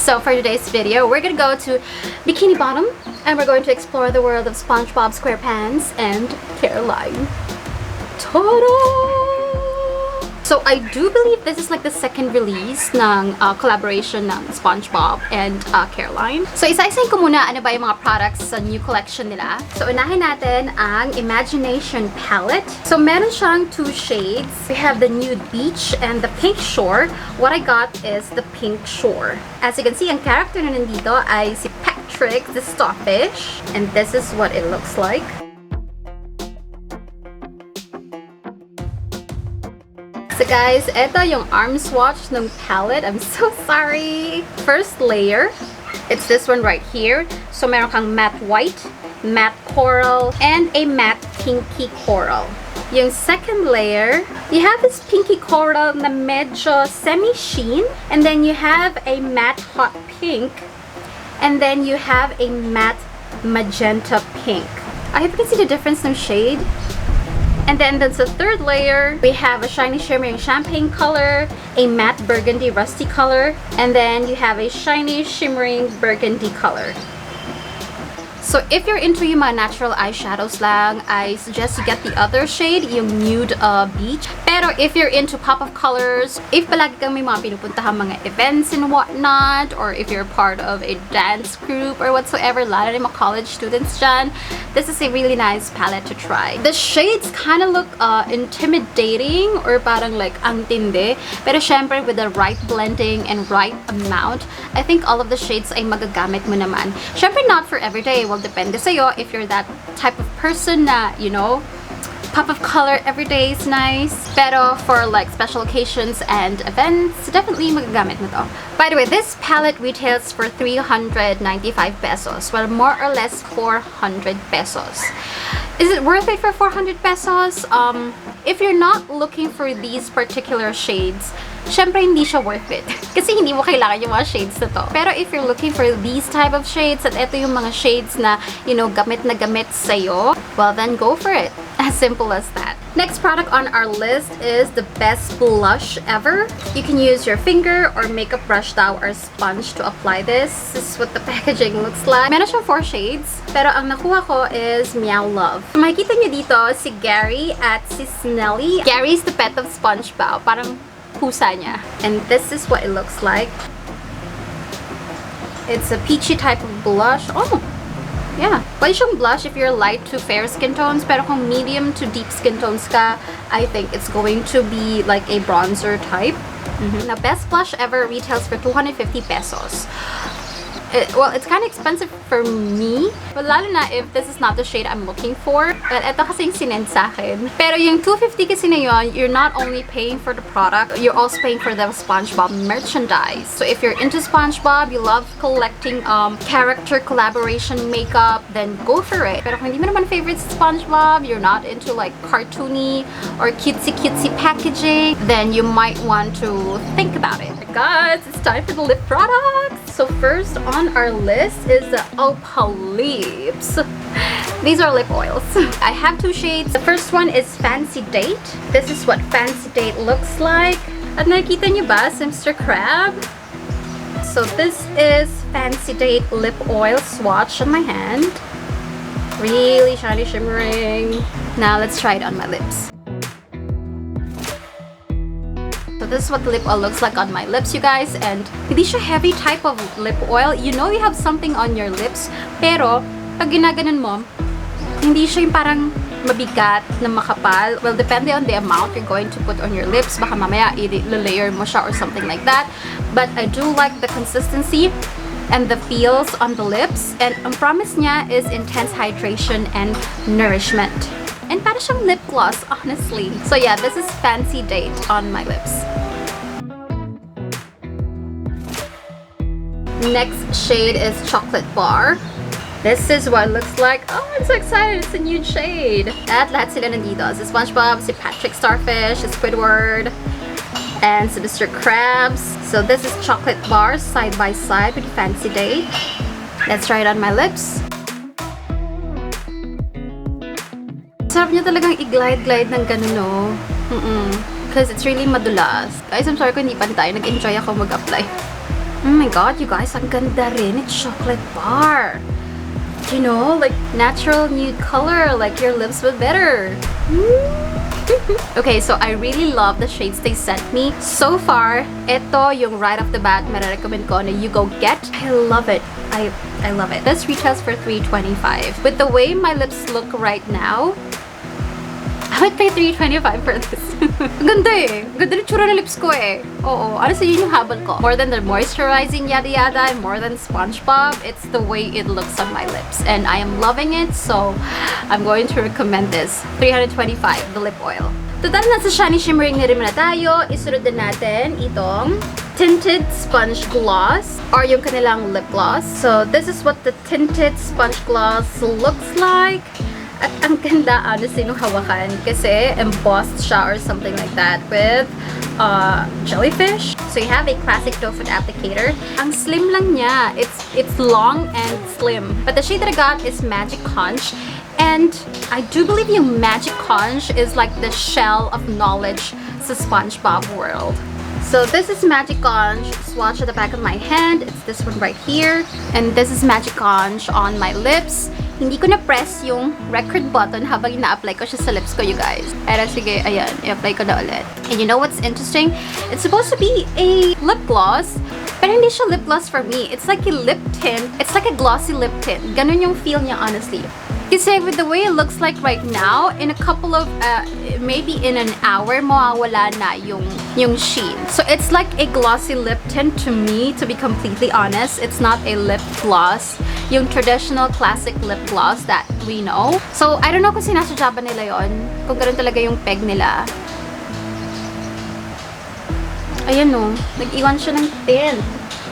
So for today's video, we're gonna go to Bikini Bottom and we're going to explore the world of Spongebob Squarepants and Caroline. Ta-da! So I do believe this is like the second release ng collaboration ng Spongebob and Caroline. So isa-isahin ko muna ano ba yung mga products sa new collection nila. So unahin natin ang Imagination Palette. So meron siyang 2 shades. We have the Nude Beach and the Pink Shore. What I got is the Pink Shore. As you can see, ang character na nandito ay si Patrick the Starfish. And this is what it looks like. So guys, ito yung arm swatch ng palette. I'm so sorry. First layer, it's this one right here. So meron kang matte white, matte coral, and a matte pinky coral. Yung second layer, you have this pinky coral na medyo semi-sheen. And then you have a matte hot pink. And then you have a matte magenta pink. I hope you can see the difference ng shade. And then that's the third layer. We have a shiny shimmering champagne color, a matte burgundy rusty color, and then you have a shiny shimmering burgundy color. So if you're into yung mga natural eyeshadows lang, I suggest you get the other shade, yung Nude Beach. Pero if you're into pop of colors, if palagi kang may mga pinupuntahan mga events and whatnot, or if you're part of a dance group or whatsoever, lalo na mga college students dyan, this is a really nice palette to try. The shades kind of look intimidating or parang like ang tindi. Pero syempre with the right blending and right amount, I think all of the shades ay magagamit mo naman. Syempre not for everyday. Well, depende sa'yo if you're that type of person na, you know, pop of color every day is nice. Pero for like special occasions and events, definitely magagamit mo to. By the way, this palette retails for 395 pesos. Well, more or less 400 pesos. Is it worth it for 400 pesos? If you're not looking for these particular shades, syempre hindi siya worth it. Kasi hindi mo kailangan yung mga shades na to. Pero if you're looking for these type of shades, at ito yung mga shades na, you know, gamit na gamit sa'yo, well then go for it. As simple as that. Next product on our list is the best blush ever. You can use your finger or makeup brush towel or sponge to apply this. This is what the packaging looks like. Meron siyang 4 shades, pero ang nakuha ko is Meow Love. Makikita niyo dito si Gary at si Snelly. Gary's the pet of Spongebob. Parang pusa niya. And this is what it looks like. It's a peachy type of blush. Oh! Yeah. Pwede siyang blush if you're light to fair skin tones, pero kung medium to deep skin tones ka, I think it's going to be like a bronzer type. Now, best blush ever retails for 250 pesos. Well, it's kind of expensive for me. But lalo na if this is not the shade I'm looking for. But ito kasing sinend sa akin. Pero yung 250 kasi na yun, you're not only paying for the product, you're also paying for the Spongebob merchandise. So if you're into Spongebob, you love collecting character collaboration makeup, then go for it. Pero kung hindi mo naman favorite Spongebob, you're not into like cartoony or cutesy packaging, then you might want to think about it. Guys, it's time for the lip products. So first on our list is the Opal Lips. These are lip oils. I have 2 shades. The first one is Fancy Date. This is what Fancy Date looks like. At nakikita niyo ba si Mr. Crab? So this is Fancy Date lip oil swatch on my hand. Really shiny, shimmering. Now let's try it on my lips. So this is what the lip oil looks like on my lips, you guys. And hindi siya heavy type of lip oil. You know you have something on your lips, pero pag ginaganon mo, hindi siya yung parang mabigat na makapal. Well, depende on the amount you're going to put on your lips. Baka mamaya i-layer mo siya or something like that. But I do like the consistency and the feels on the lips. And ang promise niya is intense hydration and nourishment. And para siyang lip gloss, honestly. So yeah, this is Fancy Date on my lips. Next shade is Chocolate Bar. This is what it looks like. Oh, I'm so excited. It's a nude shade. At lahat sila nandito. Si Spongebob, si Patrick Starfish, si Squidward, and si Mr. Krabs. So this is Chocolate Bar side by side with Fancy Date. Let's try it on my lips. Sarap niya talagang i-glide-glide ng ganun, no? Because it's really madulas. Guys, I'm sorry kung hindi pa tayo. Nag-enjoy ako mag-apply. Oh my god, you guys, ang ganda rin. It's chocolate bar. You know, like natural nude color, like your lips but better. Okay, so I really love the shades they sent me. So far, ito yung right off the bat, recommend ko na you go get. I love it. I love it. This retails for $3.25. With the way my lips look right now, I would pay $3.25 for this. Ganda eh. Ganda rin tsura na lips ko eh. Oo. Honestly, yun yung habol ko. More than the moisturizing yada yada, more than Spongebob, it's the way it looks on my lips. And I am loving it, so I'm going to recommend this. $325, the lip oil. Total na sa shiny shimmering na rin na tayo. Isunod na natin itong tinted sponge gloss or yung kanilang lip gloss. So this is what the tinted sponge gloss looks like. At ang ganda, honestly, nung hawakan kasi embossed siya or something like that with jellyfish. So you have a classic doe foot applicator. Ang slim lang niya. It's long and slim. But the shade that I got is Magic Conch. And I do believe yung Magic Conch is like the shell of knowledge sa SpongeBob world. So this is Magic Conch swatch at the back of my hand. It's this one right here. And this is Magic Conch on my lips. Hindi ko na-press yung record button habang ina-apply ko siya sa lips ko, you guys. Pero sige, ayan, i-apply ko na ulit. And you know what's interesting? It's supposed to be a lip gloss, pero hindi siya lip gloss for me. It's like a lip tint. It's like a glossy lip tint. Ganun yung feel niya, honestly. Kasi with the way it looks like right now, in a couple of, maybe in an hour, mawawala na yung sheen. So it's like a glossy lip tint to me, to be completely honest. It's not a lip gloss. Yung traditional classic lip gloss that we know. So, I don't know kung sinasadya ba nila yon, kung ganoon talaga yung peg nila. Ayan o, nag-iwan siya ng tint.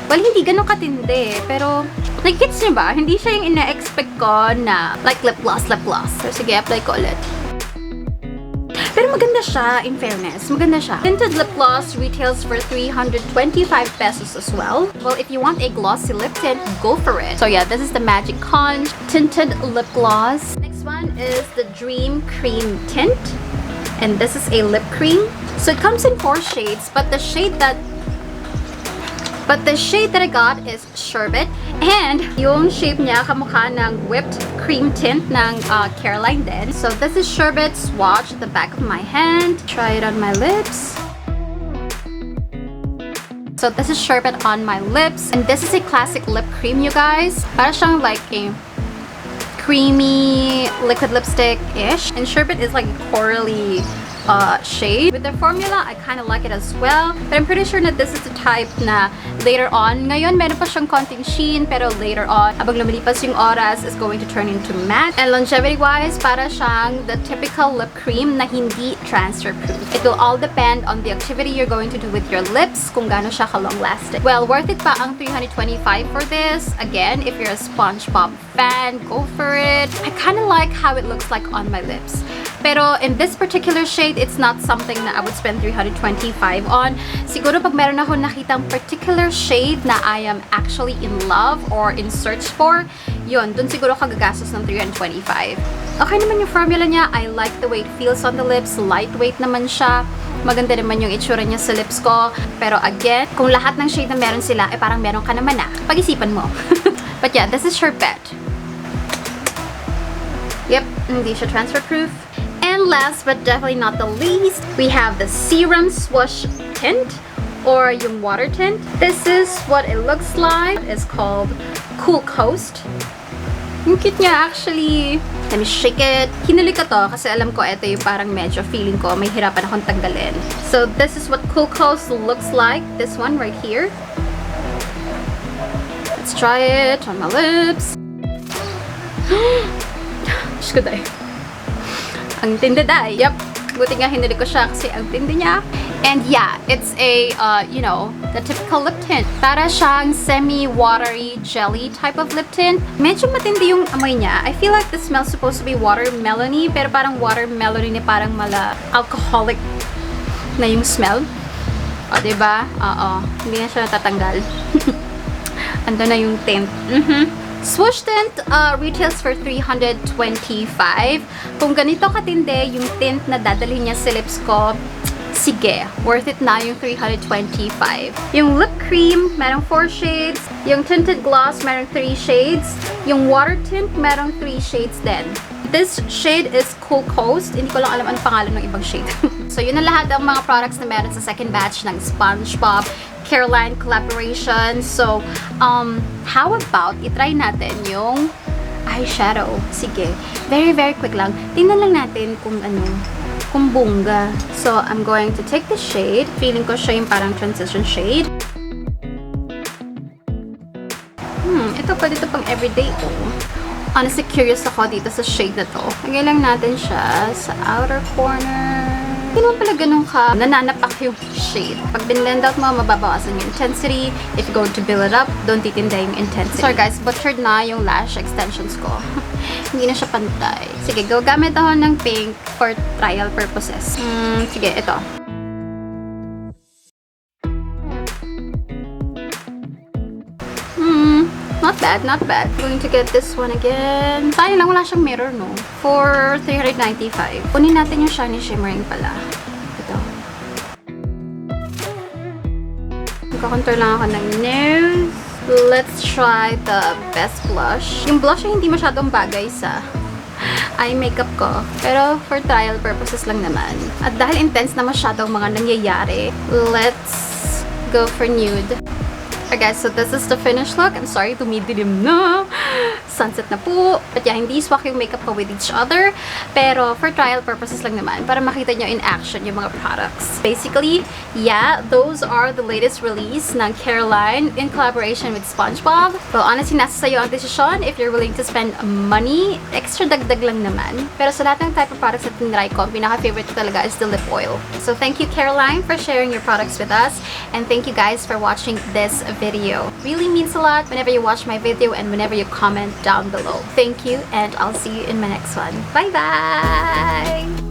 Well, hindi ganun katindi, pero like-gets niyo ba? Hindi siya yung ina-expect ko na like lip gloss. So, sige, apply ko ulit. Pero maganda siya, in fairness. Maganda siya. Tinted lip gloss retails for 325 pesos as well. Well, if you want a glossy lip tint, go for it. So yeah, this is the Magic Conch tinted lip gloss. Next one is the Dream Cream Tint. And this is a lip cream. So it comes in 4 shades, but the shade that I got is Sherbet. And yung shape niya kamukha ng whipped cream tint ng Careline din. So this is Sherbet Swatch at the back of my hand. Try it on my lips. So this is Sherbet on my lips. And this is a classic lip cream, you guys. Para siyang like a creamy liquid lipstick-ish. And Sherbet is like corally shade. With the formula, I kind of like it as well. But I'm pretty sure that this is the type na later on, ngayon meron pa siyang konting sheen, pero later on, habang lumilipas yung oras, is going to turn into matte. And longevity-wise, para siyang the typical lip cream na hindi transfer-proof. It will all depend on the activity you're going to do with your lips, kung gaano siya ka-long-lasting. Well, worth it pa ang $325 for this. Again, if you're a SpongeBob fan, go for it. I kind of like how it looks like on my lips. Pero in this particular shade, it's not something na I would spend $325 on. Siguro pag meron ako nakitang particular shade na I am actually in love or in search for, yun, dun siguro kagagastos ng $325. Okay naman yung formula niya. I like the way it feels on the lips. Lightweight naman siya. Maganda naman yung itsura niya sa lips ko. Pero again, kung lahat ng shade na meron sila, parang meron ka naman na. Pag-isipan mo. But yeah, this is Sherbet. Yep, hindi siya transfer-proof. And last but definitely not the least, we have the Serum Swoosh Tint or yung water tint. This is what it looks like. It's called Cool Coast. Yung cute niya actually. Let me shake it. Hinuli ko to kasi alam ko ito yung parang medyo feeling ko may hirapan akong tanggalin. So this is what Cool Coast looks like. This one right here. Let's try it on my lips. Diyos ko dahil. Ang tindi dahil. Yep. Buti nga hinuli ko siya kasi ang tindi niya. And yeah, it's a, you know, the typical lip tint. Para siyang semi-watery jelly type of lip tint. Medyo matindi yung amoy niya. I feel like the smell's supposed to be watermelon-y, pero parang watermelon-y na parang alcoholic na yung smell. O, diba? Oo. Hindi na siya natatanggal. Ando na yung tint. Swoosh tint retails for $325. Kung ganito katindi yung tint na dadalhin niya sa lips ko, sige, worth it na yung 325. Yung lip cream, merong 4 shades. Yung tinted gloss, merong 3 shades. Yung water tint, merong 3 shades din. This shade is Cool Coast. Hindi ko lang alam anong pangalan ng ibang shade. So, yun na lahat ng mga products na meron sa second batch ng Spongebob Caroline collaboration. So, how about itry natin yung eyeshadow? Sige, very quick lang. Tingnan lang natin kung kung bongga. So, I'm going to take the shade. Feeling ko siya yung parang transition shade. Ito pwede ito pang everyday to. Honestly, curious ako dito sa shade na to. Lagay lang natin siya sa outer corner. Hindi naman pala ganun ka nananapak yung shade. Pag binlend out mo, mababawasan yung intensity. If you're going to build it up, don't titinda yung intensity. Sorry guys, butchered na yung lash extensions ko. Hindi na siya pantay. Sige, gagamit ako ng pink for trial purposes. Sige, ito. Not bad, not bad. I'm going to get this one again. Sayang lang, wala siyang mirror, no? For 395. Kunin natin yung shiny shimmering pala. Ito. Magkakontour lang ako ng nose. Let's try the best blush. Yung blush ay hindi masyadong bagay sa eye makeup ko. Pero for trial purposes lang naman. At dahil intense na masyadong mga nangyayari, let's go for nude. Okay guys, so this is the finished look. I'm sorry, tumidilim na. Sunset na po. But yeah, hindi swak yung makeup ko with each other. Pero for trial purposes lang naman, para makita nyo in action yung mga products. Basically, yeah, those are the latest release ng Caroline in collaboration with Spongebob. Well, honestly, nasa sayo ang desisyon. If you're willing to spend money, extra dagdag lang naman. Pero sa lahat ng type of products na tinry ko, pinaka-favorite ko talaga is the lip oil. So thank you, Caroline, for sharing your products with us. And thank you guys for watching this video. Really means a lot whenever you watch my video and whenever you comment down below. Thank you, and I'll see you in my next one. Bye bye!